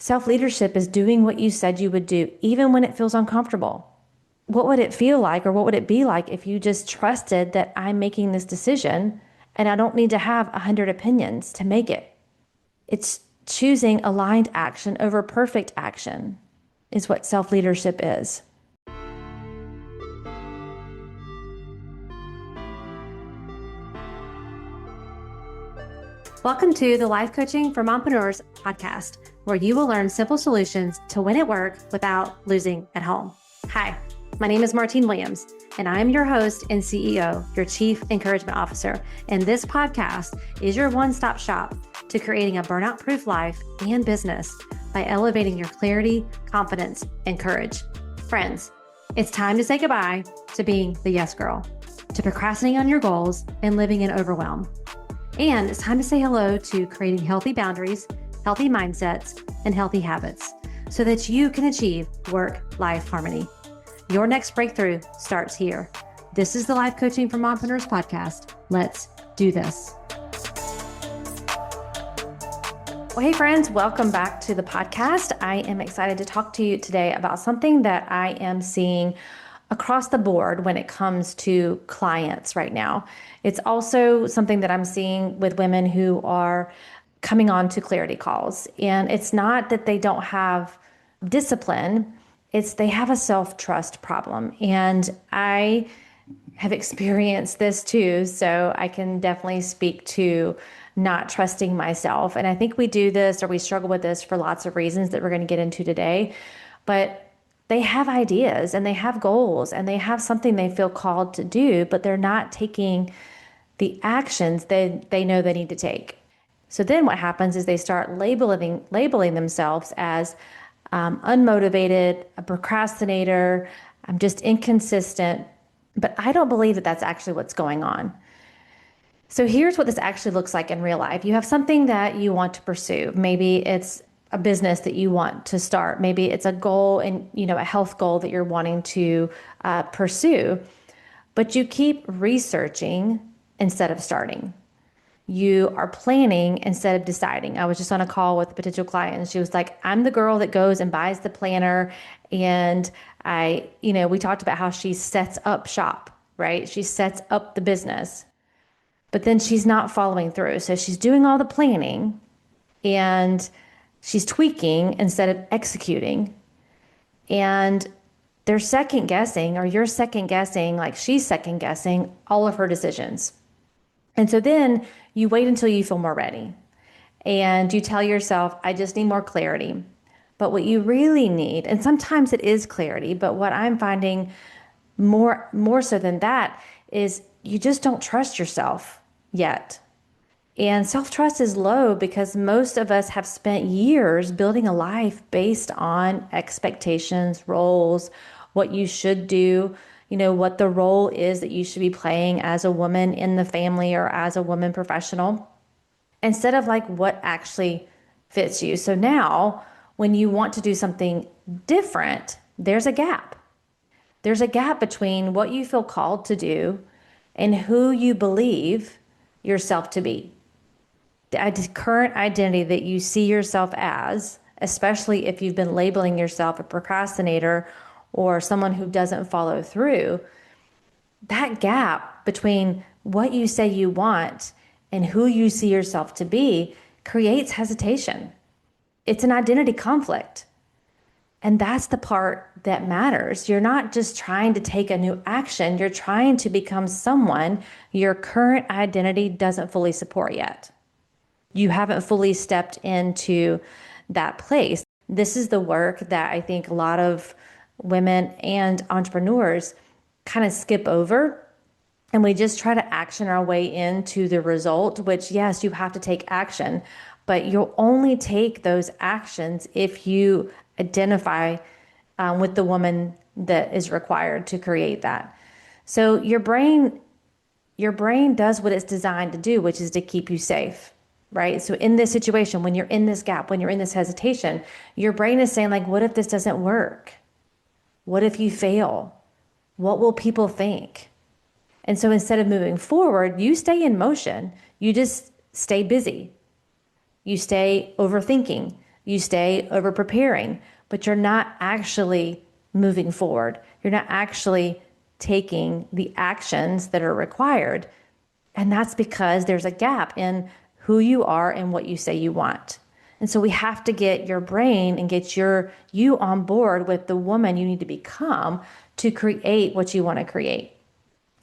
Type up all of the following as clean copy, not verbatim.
Self-leadership is doing what you said you would do, even when it feels uncomfortable. What would it feel like, or what would it be like if you just trusted that I'm making this decision and I don't need to have 100 opinions to make it? It's choosing aligned action over perfect action is what self-leadership is. Welcome to the Life Coaching for Mompreneurs podcast, where you will learn simple solutions to win at work without losing at home. Hi, my name is Martine Williams, and I'm your host and CEO, your Chief Encouragement Officer. And this podcast is your one-stop shop to creating a burnout-proof life and business by elevating your clarity, confidence, and courage. Friends, it's time to say goodbye to being the yes girl, to procrastinating on your goals and living in overwhelm. And it's time to say hello to creating healthy boundaries, healthy mindsets, and healthy habits so that you can achieve work-life harmony. Your next breakthrough starts here. This is the Life Coaching for Mompreneurs podcast. Let's do this. Well, hey friends, welcome back to the podcast. I am excited to talk to you today about something that I am seeing across the board when it comes to clients right now. It's also something that I'm seeing with women who are coming on to clarity calls. And it's not that they don't have discipline, it's they have a self-trust problem. And I have experienced this too, so I can definitely speak to not trusting myself. And I think we do this, or we struggle with this for lots of reasons that we're going to get into today. But they have ideas and they have goals and they have something they feel called to do, but they're not taking the actions they know they need to take. So then what happens is they start labeling themselves as unmotivated, a procrastinator, I'm just inconsistent. But I don't believe that that's actually what's going on. So here's what this actually looks like in real life. You have something that you want to pursue. Maybe it's a business that you want to start. Maybe it's a goal and, a health goal that you're wanting to pursue, but you keep researching instead of starting. You are planning instead of deciding. I was just on a call with a potential client and she was like, I'm the girl that goes and buys the planner. And we talked about how she sets up shop, right? She sets up the business, but then she's not following through. So she's doing all the planning and she's tweaking instead of executing. And they're second guessing, or you're second guessing, like she's second guessing all of her decisions. And so then you wait until you feel more ready. And you tell yourself, I just need more clarity. But what you really need, and sometimes it is clarity, but what I'm finding more so than that is you just don't trust yourself yet. And self-trust is low because most of us have spent years building a life based on expectations, roles, what you should do, what the role is that you should be playing as a woman in the family or as a woman professional, instead of like what actually fits you. So now when you want to do something different, there's a gap. There's a gap between what you feel called to do and who you believe yourself to be. The current identity that you see yourself as, especially if you've been labeling yourself a procrastinator or someone who doesn't follow through, that gap between what you say you want and who you see yourself to be creates hesitation. It's an identity conflict. And that's the part that matters. You're not just trying to take a new action. You're trying to become someone your current identity doesn't fully support yet. You haven't fully stepped into that place. This is the work that I think a lot of women and entrepreneurs kind of skip over. And we just try to action our way into the result, which yes, you have to take action, but you'll only take those actions if you identify with the woman that is required to create that. So your brain does what it's designed to do, which is to keep you safe. Right? So in this situation, when you're in this gap, when you're in this hesitation, your brain is saying like, what if this doesn't work? What if you fail? What will people think? And so instead of moving forward, you stay in motion. You just stay busy. You stay overthinking. You stay over preparing, but you're not actually moving forward. You're not actually taking the actions that are required. And that's because there's a gap in who you are and what you say you want. And so we have to get your brain and get you on board with the woman you need to become to create what you want to create.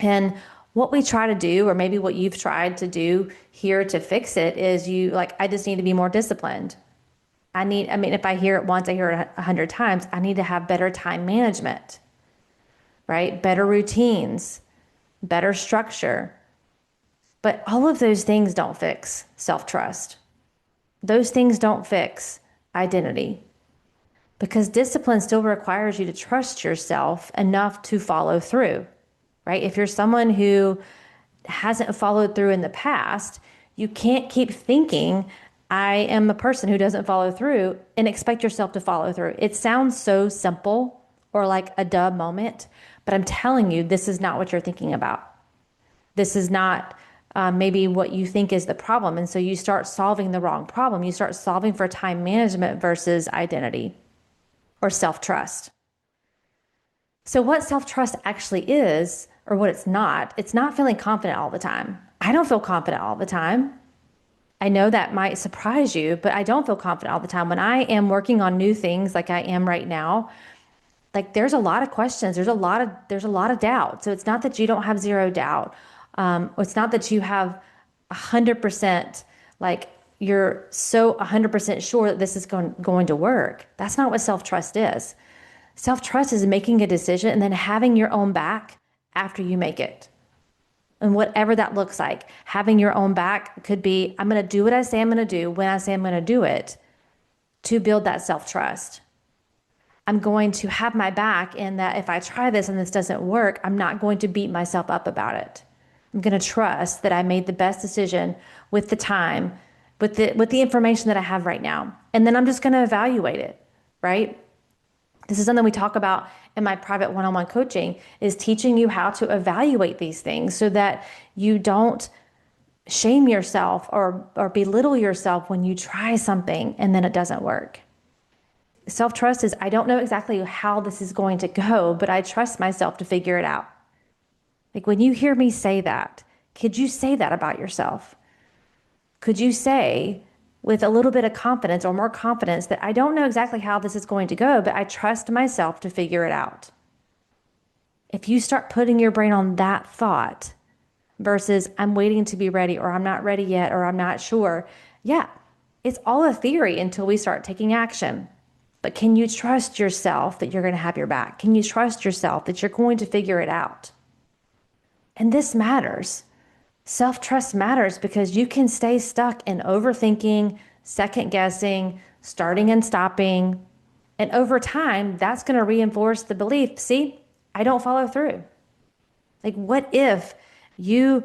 And what we try to do, or maybe what you've tried to do here to fix it, is I just need to be more disciplined. If I hear it once, I hear it 100 times, I need to have better time management, right? Better routines, better structure. But all of those things don't fix self-trust. Those things don't fix identity, because discipline still requires you to trust yourself enough to follow through, right? If you're someone who hasn't followed through in the past, you can't keep thinking, I am a person who doesn't follow through, and expect yourself to follow through. It sounds so simple, or like a duh moment, but I'm telling you, this is not what you're thinking about. This is not maybe what you think is the problem. And so you start solving the wrong problem. You start solving for time management versus identity or self-trust. So what self-trust actually is, or what it's not feeling confident all the time. I don't feel confident all the time. I know that might surprise you, but I don't feel confident all the time. When I am working on new things like I am right now, like there's a lot of questions. There's a lot of doubt. So it's not that you don't have zero doubt. It's not that you have 100%, like you're so 100% sure that this is going to work. That's not what self-trust is. Self-trust is making a decision and then having your own back after you make it. And whatever that looks like, having your own back could be, I'm going to do what I say I'm going to do when I say I'm going to do it, to build that self-trust. I'm going to have my back in that if I try this and this doesn't work, I'm not going to beat myself up about it. I'm going to trust that I made the best decision with the time, with the information that I have right now. And then I'm just going to evaluate it, right? This is something we talk about in my private one-on-one coaching, is teaching you how to evaluate these things so that you don't shame yourself or belittle yourself when you try something and then it doesn't work. Self-trust is, I don't know exactly how this is going to go, but I trust myself to figure it out. Like when you hear me say that, could you say that about yourself? Could you say with a little bit of confidence or more confidence that I don't know exactly how this is going to go, but I trust myself to figure it out? If you start putting your brain on that thought versus I'm waiting to be ready, or I'm not ready yet, or I'm not sure. Yeah, it's all a theory until we start taking action. But can you trust yourself that you're going to have your back? Can you trust yourself that you're going to figure it out? And this matters. Self-trust matters because you can stay stuck in overthinking, second guessing, starting and stopping. And over time, that's going to reinforce the belief, see, I don't follow through. Like, what if you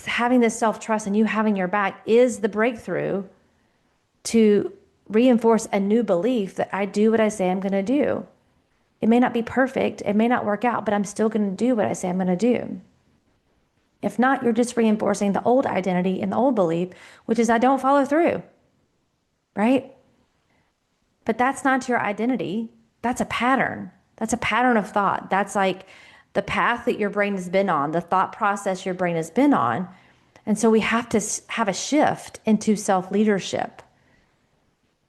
having this self-trust and you having your back is the breakthrough to reinforce a new belief that I do what I say I'm going to do? It may not be perfect. It may not work out, but I'm still going to do what I say I'm going to do. If not, you're just reinforcing the old identity and the old belief, which is I don't follow through, right? But that's not your identity. That's a pattern. That's a pattern of thought. That's like the path that your brain has been on, the thought process your brain has been on. And so we have to have a shift into self-leadership.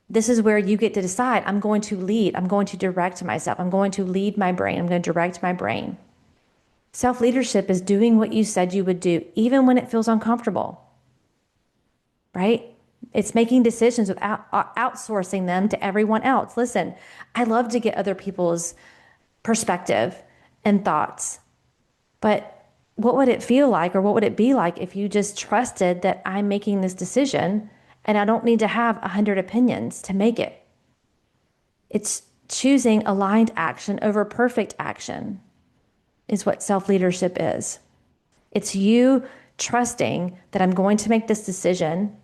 This is where you get to decide, I'm going to lead. I'm going to direct myself. I'm going to lead my brain. I'm going to direct my brain. Self-leadership is doing what you said you would do, even when it feels uncomfortable, right? It's making decisions without outsourcing them to everyone else. Listen, I love to get other people's perspective and thoughts, but what would it feel like, or what would it be like if you just trusted that I'm making this decision and I don't need to have 100 opinions to make it? It's choosing aligned action over perfect action is what self-leadership is. It's you trusting that I'm going to make this decision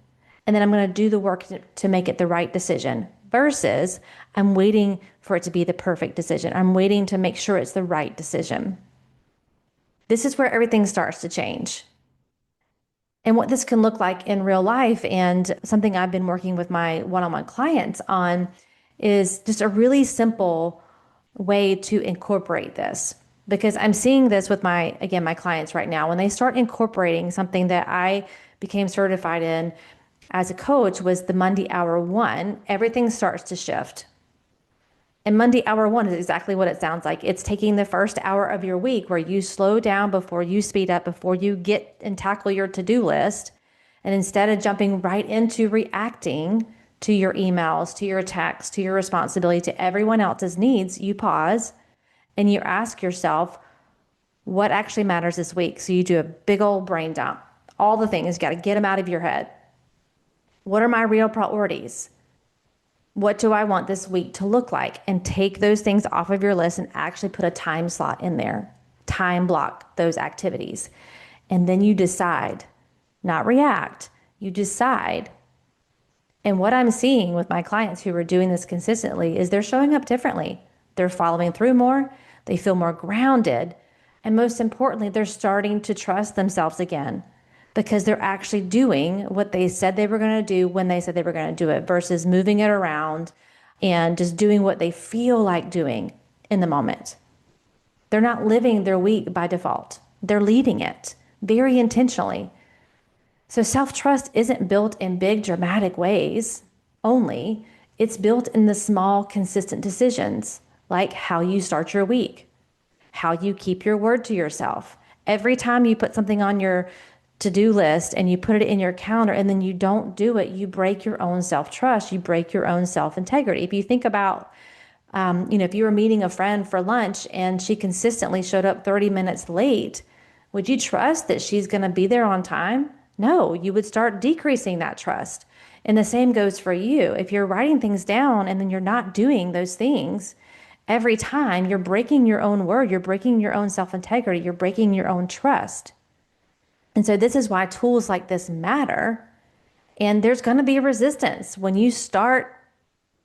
and then I'm going to do the work to make it the right decision, versus I'm waiting for it to be the perfect decision. I'm waiting to make sure it's the right decision. This is where everything starts to change. And what this can look like in real life, and something I've been working with my one-on-one clients on, is just a really simple way to incorporate this. Because I'm seeing this with my clients right now. When they start incorporating something that I became certified in as a coach, was the Monday hour one, everything starts to shift. And Monday hour one is exactly what it sounds like. It's taking the first hour of your week where you slow down before you speed up, before you get and tackle your to-do list. And instead of jumping right into reacting to your emails, to your texts, to your responsibility, to everyone else's needs, you pause and you ask yourself, what actually matters this week? So you do a big old brain dump. All the things, you got to get them out of your head. What are my real priorities? What do I want this week to look like? And take those things off of your list and actually put a time slot in there. Time block those activities. And then you decide, not react. You decide. And what I'm seeing with my clients who are doing this consistently is they're showing up differently. They're following through more. They feel more grounded. And most importantly, they're starting to trust themselves again, because they're actually doing what they said they were going to do when they said they were going to do it, versus moving it around and just doing what they feel like doing in the moment. They're not living their week by default. They're leading it very intentionally. So self-trust isn't built in big dramatic ways only. It's built in the small, consistent decisions, like how you start your week, how you keep your word to yourself. Every time you put something on your to-do list and you put it in your calendar and then you don't do it, you break your own self-trust, you break your own self-integrity. If you think about, if you were meeting a friend for lunch and she consistently showed up 30 minutes late, would you trust that she's going to be there on time? No, you would start decreasing that trust. And the same goes for you. If you're writing things down and then you're not doing those things every time, you're breaking your own word, you're breaking your own self-integrity, you're breaking your own trust. And so this is why tools like this matter. And there's going to be resistance when you start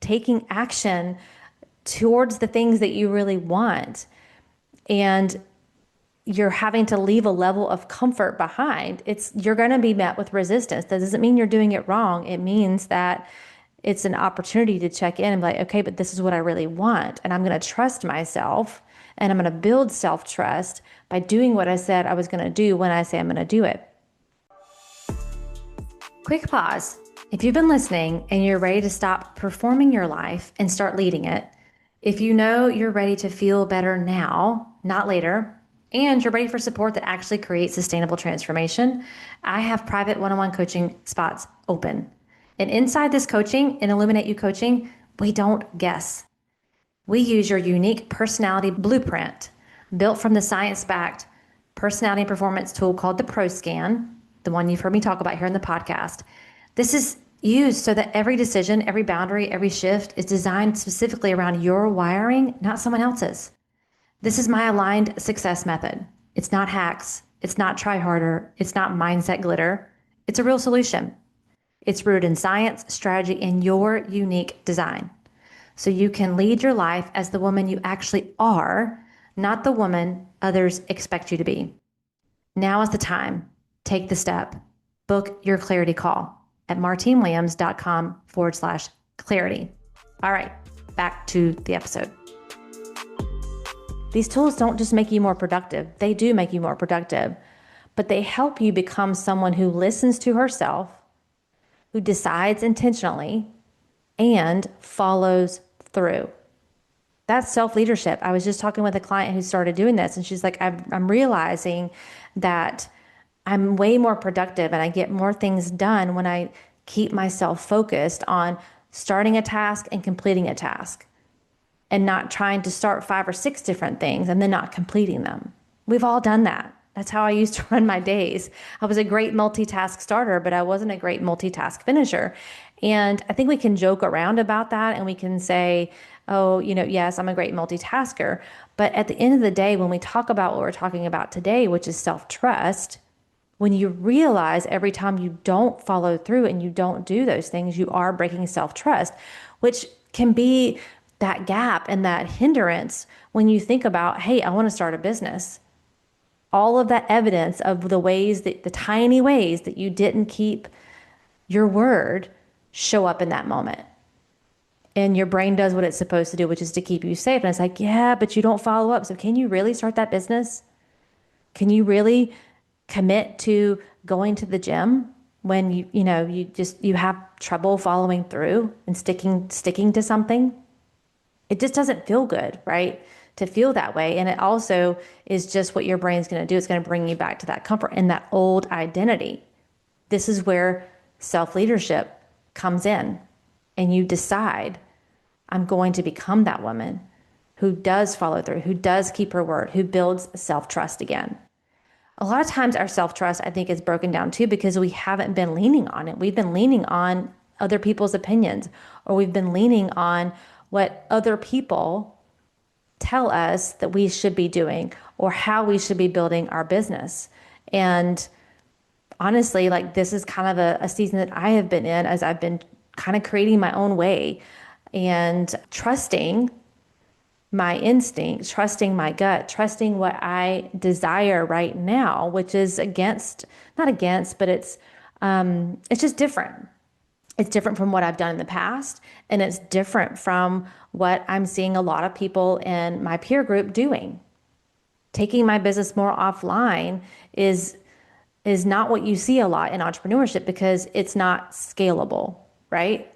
taking action towards the things that you really want. And you're having to leave a level of comfort behind. You're going to be met with resistance. That doesn't mean you're doing it wrong. It means that it's an opportunity to check in and be like, okay, but this is what I really want. And I'm going to trust myself. And I'm going to build self-trust by doing what I said I was going to do when I say I'm going to do it. Quick pause. If you've been listening and you're ready to stop performing your life and start leading it, if you know you're ready to feel better now, not later, and you're ready for support that actually creates sustainable transformation, I have private one-on-one coaching spots open. And inside this coaching, in Illuminate You coaching, we don't guess. We use your unique personality blueprint built from the science-backed personality and performance tool called the ProScan, the one you've heard me talk about here in the podcast. This is used so that every decision, every boundary, every shift is designed specifically around your wiring, not someone else's. This is my aligned success method. It's not hacks. It's not try harder. It's not mindset glitter. It's a real solution. It's rooted in science, strategy, and your unique design. So you can lead your life as the woman you actually are, not the woman others expect you to be. Now is the time. Take the step. Book your clarity call at martinewilliams.com/clarity. All right, back to the episode. These tools don't just make you more productive. They do make you more productive, but they help you become someone who listens to herself, who decides intentionally, and follows through. That's self-leadership. I was just talking with a client who started doing this, and she's like, I'm realizing that I'm way more productive and I get more things done when I keep myself focused on starting a task and completing a task, and not trying to start 5 or 6 different things and then not completing them. We've all done that. That's how I used to run my days. I was a great multitask starter, but I wasn't a great multitask finisher. And I think we can joke around about that and we can say, oh, yes, I'm a great multitasker. But at the end of the day, when we talk about what we're talking about today, which is self-trust, when you realize every time you don't follow through and you don't do those things, you are breaking self-trust, which can be that gap and that hindrance when you think about, hey, I want to start a business. all of that evidence of the tiny ways that you didn't keep your word show up in that moment. And your brain does what it's supposed to do, which is to keep you safe. And it's like, yeah, but you don't follow up. So can you really start that business? Can you really commit to going to the gym when you have trouble following through and sticking to something? It just doesn't feel good, right? To feel that way. And it also is just what your brain's going to do. It's going to bring you back to that comfort and that old identity. This is where self-leadership comes in, and you decide, I'm going to become that woman who does follow through, who does keep her word, who builds self-trust again. A lot of times our self-trust, I think, is broken down too because we haven't been leaning on it. We've been leaning on other people's opinions, or we've been leaning on what other people tell us that we should be doing or how we should be building our business. And honestly, like, this is kind of a season that I have been in as I've been kind of creating my own way and trusting my instincts, trusting my gut, trusting what I desire right now, which is not against, but it's just different. It's different from what I've done in the past, and it's different from what I'm seeing a lot of people in my peer group doing. Taking my business more offline is not what you see a lot in entrepreneurship because it's not scalable, right?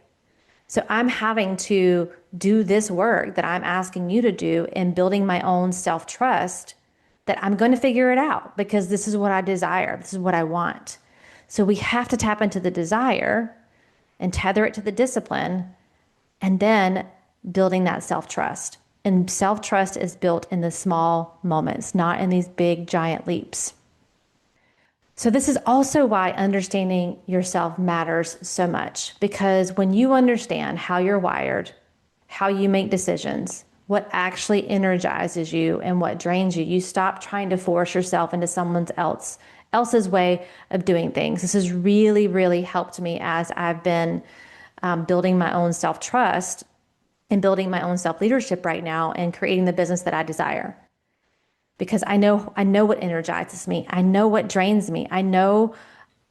So I'm having to do this work that I'm asking you to do in building my own self-trust that I'm going to figure it out because this is what I desire. This is what I want. So we have to tap into the desire and tether it to the discipline, and then building that self-trust. And self-trust is built in the small moments, not in these big, giant leaps. So this is also why understanding yourself matters so much, because when you understand how you're wired, how you make decisions, what actually energizes you and what drains you, you stop trying to force yourself into someone else's way of doing things. This has really, really helped me as I've been building my own self-trust and building my own self-leadership right now and creating the business that I desire. Because I know what energizes me. I know what drains me. I know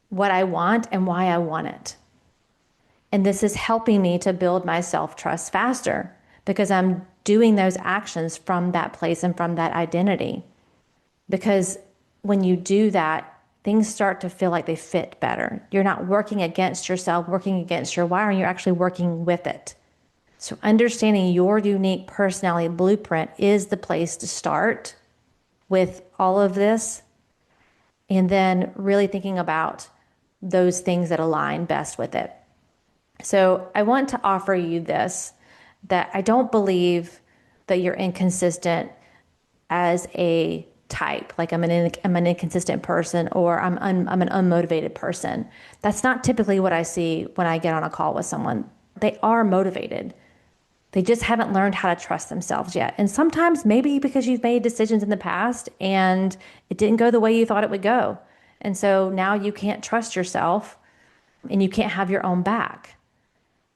what I want and why I want it. And this is helping me to build my self-trust faster because I'm doing those actions from that place and from that identity. Because when you do that, things start to feel like they fit better. You're not working against yourself, working against your wiring. You're actually working with it. So understanding your unique personality blueprint is the place to start with all of this, and then really thinking about those things that align best with it. So I want to offer you this, that I don't believe that you're inconsistent as a type, like I'm an inconsistent person, or I'm an unmotivated person. That's not typically what I see when I get on a call with someone. They are motivated. They just haven't learned how to trust themselves yet. And sometimes maybe because you've made decisions in the past and it didn't go the way you thought it would go. And so now you can't trust yourself and you can't have your own back.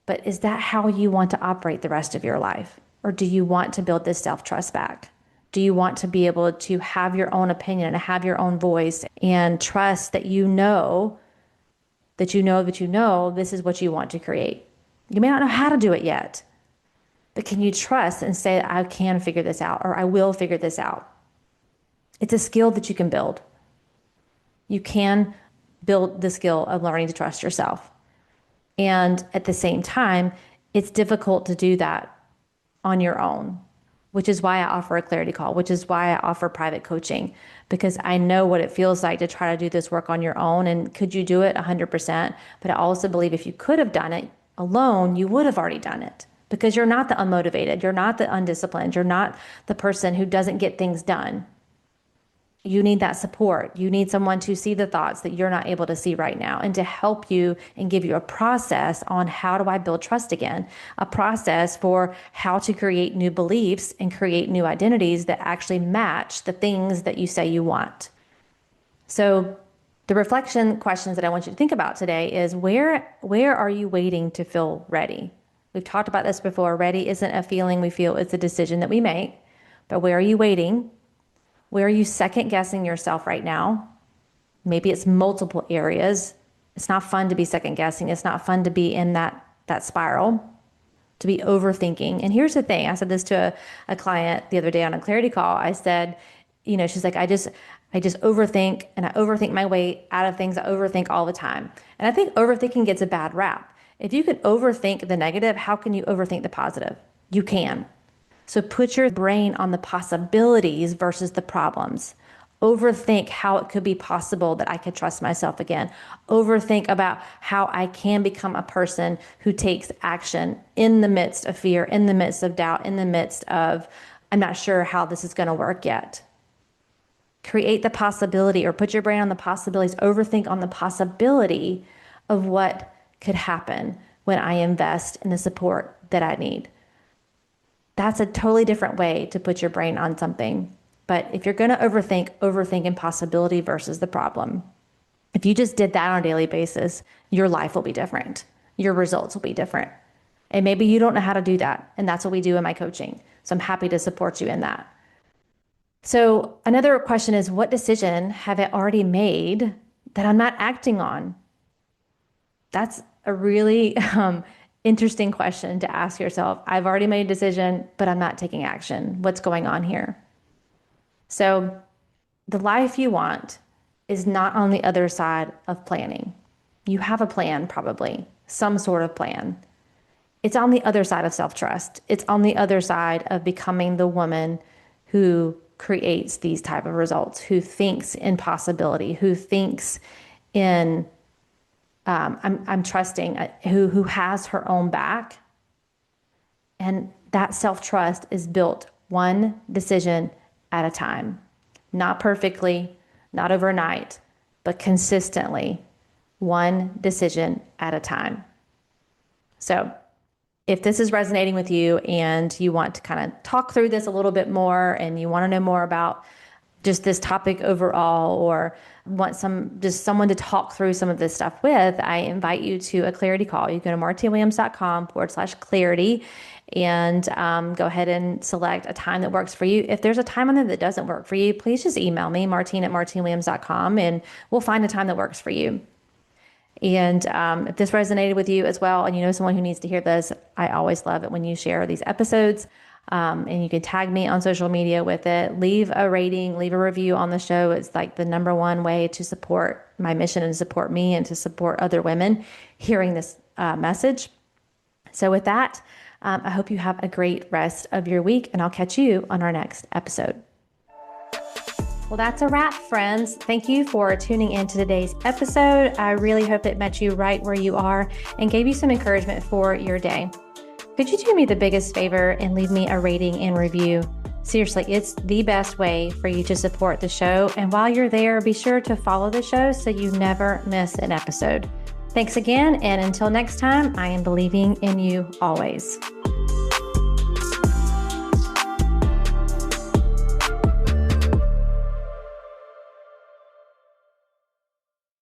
But is that how you want to operate the rest of your life? Or do you want to build this self-trust back? Do you want to be able to have your own opinion and have your own voice and trust that you know this is what you want to create? You may not know how to do it yet. But can you trust and say, I can figure this out, or I will figure this out? It's a skill that you can build. You can build the skill of learning to trust yourself. And at the same time, it's difficult to do that on your own, which is why I offer a clarity call, which is why I offer private coaching, because I know what it feels like to try to do this work on your own. And could you do it 100%? But I also believe if you could have done it alone, you would have already done it. Because you're not the unmotivated, you're not the undisciplined, you're not the person who doesn't get things done. You need that support. You need someone to see the thoughts that you're not able to see right now and to help you and give you a process on how do I build trust again, a process for how to create new beliefs and create new identities that actually match the things that you say you want. So the reflection questions that I want you to think about today is where are you waiting to feel ready? We've talked about this before. Ready isn't a feeling we feel, it's a decision that we make. But where are you waiting? Where are you second guessing yourself right now? Maybe it's multiple areas. It's not fun to be second guessing. It's not fun to be in that spiral, to be overthinking. And here's the thing. I said this to a client the other day on a clarity call. I said, she's like, I just overthink, and I overthink my way out of things. I overthink all the time. And I think overthinking gets a bad rap. If you can overthink the negative, how can you overthink the positive? You can. So put your brain on the possibilities versus the problems. Overthink how it could be possible that I could trust myself again. Overthink about how I can become a person who takes action in the midst of fear, in the midst of doubt, in the midst of, I'm not sure how this is going to work yet. Create the possibility, or put your brain on the possibilities. Overthink on the possibility of what could happen when I invest in the support that I need. That's a totally different way to put your brain on something. But if you're going to overthink in possibility versus the problem. If you just did that on a daily basis, your life will be different. Your results will be different. And maybe you don't know how to do that. And that's what we do in my coaching. So I'm happy to support you in that. So another question is, what decision have I already made that I'm not acting on? That's a really interesting question to ask yourself. I've already made a decision, but I'm not taking action. What's going on here? So the life you want is not on the other side of planning. You have a plan, probably, some sort of plan. It's on the other side of self-trust. It's on the other side of becoming the woman who creates these type of results, who thinks in possibility, who thinks in, I'm trusting, who has her own back. And that self-trust is built one decision at a time, not perfectly, not overnight, but consistently, one decision at a time. So if this is resonating with you and you want to kind of talk through this a little bit more, and you want to know more about just this topic overall, or want someone to talk through some of this stuff with, I invite you to a clarity call. You go to martinewilliams.com/clarity and go ahead and select a time that works for you. If there's a time on there that doesn't work for you, please just email me, Martine@martinewilliams.com, and we'll find a time that works for you. And if this resonated with you as well, and you know someone who needs to hear this, I always love it when you share these episodes. And you can tag me on social media with it. Leave a rating, leave a review on the show. It's like the number one way to support my mission and support me and to support other women hearing this message. So with that, I hope you have a great rest of your week, and I'll catch you on our next episode. Well, that's a wrap, friends. Thank you for tuning in to today's episode. I really hope it met you right where you are and gave you some encouragement for your day. Could you do me the biggest favor and leave me a rating and review? Seriously, it's the best way for you to support the show. And while you're there, be sure to follow the show so you never miss an episode. Thanks again. And until next time, I am believing in you always.